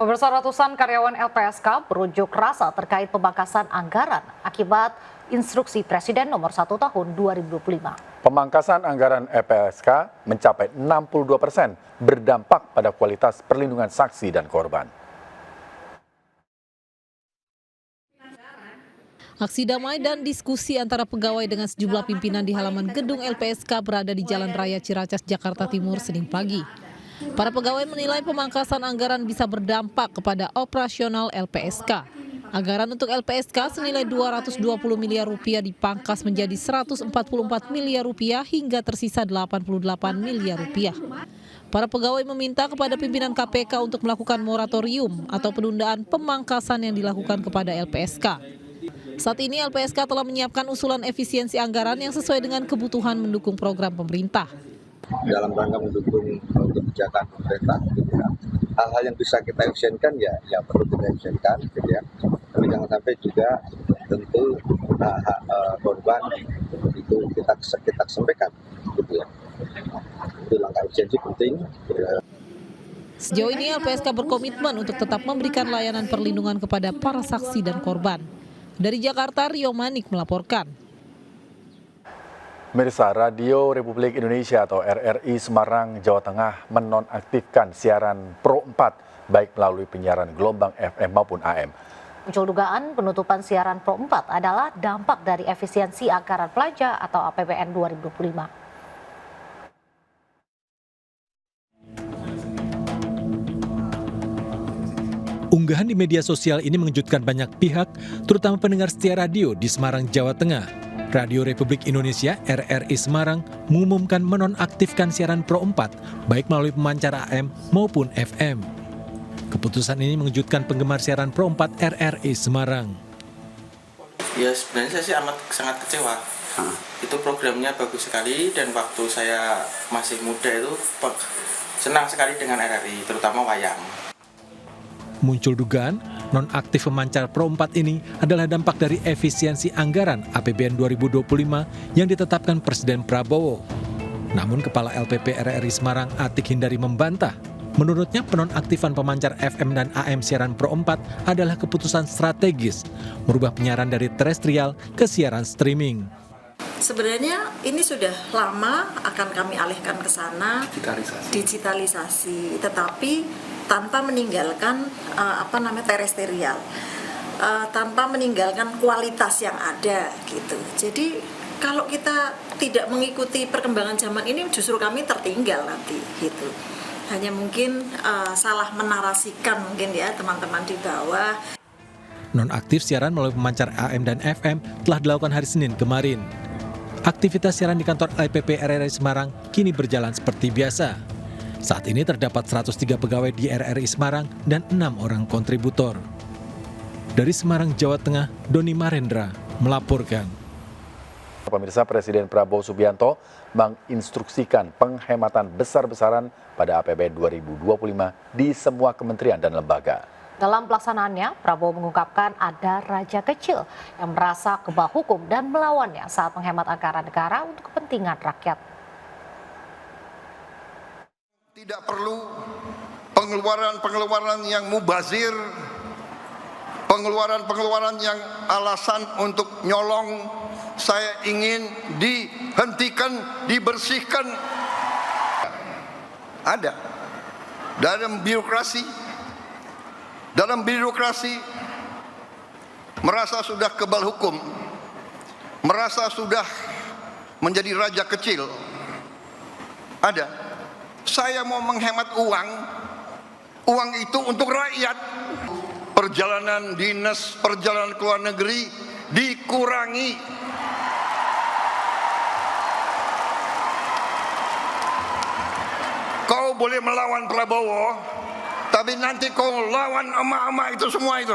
Pemirsa, ratusan karyawan LPSK berunjuk rasa terkait pemangkasan anggaran akibat instruksi Presiden nomor 1 tahun 2025. Pemangkasan anggaran LPSK mencapai 62%, berdampak pada kualitas perlindungan saksi dan korban. Aksi damai dan diskusi antara pegawai dengan sejumlah pimpinan di halaman gedung LPSK berada di Jalan Raya Ciracas, Jakarta Timur, Senin pagi. Para pegawai menilai pemangkasan anggaran bisa berdampak kepada operasional LPSK. Anggaran untuk LPSK senilai 220 miliar rupiah dipangkas menjadi 144 miliar rupiah hingga tersisa 88 miliar rupiah. Para pegawai meminta kepada pimpinan KPK untuk melakukan moratorium atau penundaan pemangkasan yang dilakukan kepada LPSK. Saat ini LPSK telah menyiapkan usulan efisiensi anggaran yang sesuai dengan kebutuhan mendukung program pemerintah. Dalam rangka mendukung kebijakan pemerintah, gitu ya. Hal-hal yang bisa kita efisienkan ya perlu kita efisienkan, gitu ya. Tapi jangan sampai juga tentu hak korban itu kita sampaikan, gitu ya. Itu langkah efisiensi penting. Sejauh ini LPSK berkomitmen untuk tetap memberikan layanan perlindungan kepada para saksi dan korban. Dari Jakarta, Rio Manik melaporkan. Pemirsa, Radio Republik Indonesia atau RRI Semarang, Jawa Tengah menonaktifkan siaran Pro 4 baik melalui penyiaran gelombang FM maupun AM. Muncul dugaan penutupan siaran Pro 4 adalah dampak dari efisiensi anggaran pelajar atau APBN 2025. Unggahan di media sosial ini mengejutkan banyak pihak, terutama pendengar setia radio di Semarang, Jawa Tengah. Radio Republik Indonesia RRI Semarang mengumumkan menonaktifkan siaran Pro 4, baik melalui pemancar AM maupun FM. Keputusan ini mengejutkan penggemar siaran Pro 4 RRI Semarang. Ya sebenarnya saya sih sangat kecewa. Itu programnya bagus sekali dan waktu saya masih muda itu senang sekali dengan RRI, terutama wayang. Muncul dugaan nonaktif pemancar Pro 4 ini adalah dampak dari efisiensi anggaran APBN 2025 yang ditetapkan Presiden Prabowo. Namun Kepala LPP RRI Semarang Atik Hindari membantah. Menurutnya penonaktifan pemancar FM dan AM siaran Pro 4 adalah keputusan strategis, merubah penyiaran dari terestrial ke siaran streaming. Sebenarnya ini sudah lama akan kami alihkan ke sana, digitalisasi, tetapi tanpa meninggalkan terestrial, tanpa meninggalkan kualitas yang ada gitu. Jadi kalau kita tidak mengikuti perkembangan zaman ini justru kami tertinggal nanti gitu. Hanya mungkin salah menarasikan mungkin ya teman-teman di bawah. Nonaktif siaran melalui pemancar AM dan FM telah dilakukan hari Senin kemarin. Aktivitas siaran di kantor LPP RRI Semarang kini berjalan seperti biasa. Saat ini terdapat 103 pegawai di RRI Semarang dan 6 orang kontributor. Dari Semarang, Jawa Tengah, Doni Marendra melaporkan. Pemirsa, Presiden Prabowo Subianto menginstruksikan penghematan besar-besaran pada APBN 2025 di semua kementerian dan lembaga. Dalam pelaksanaannya, Prabowo mengungkapkan ada raja kecil yang merasa kebal hukum dan melawannya saat menghemat anggaran negara untuk kepentingan rakyat. Tidak perlu pengeluaran-pengeluaran yang mubazir, pengeluaran-pengeluaran yang alasan untuk nyolong. Saya ingin dihentikan, dibersihkan. Ada dalam birokrasi merasa sudah kebal hukum, merasa sudah menjadi raja kecil. Ada. Saya mau menghemat uang itu untuk rakyat. Perjalanan dinas, perjalanan ke luar negeri dikurangi. Kau boleh melawan Prabowo, tapi nanti kau lawan emak-emak itu semua itu.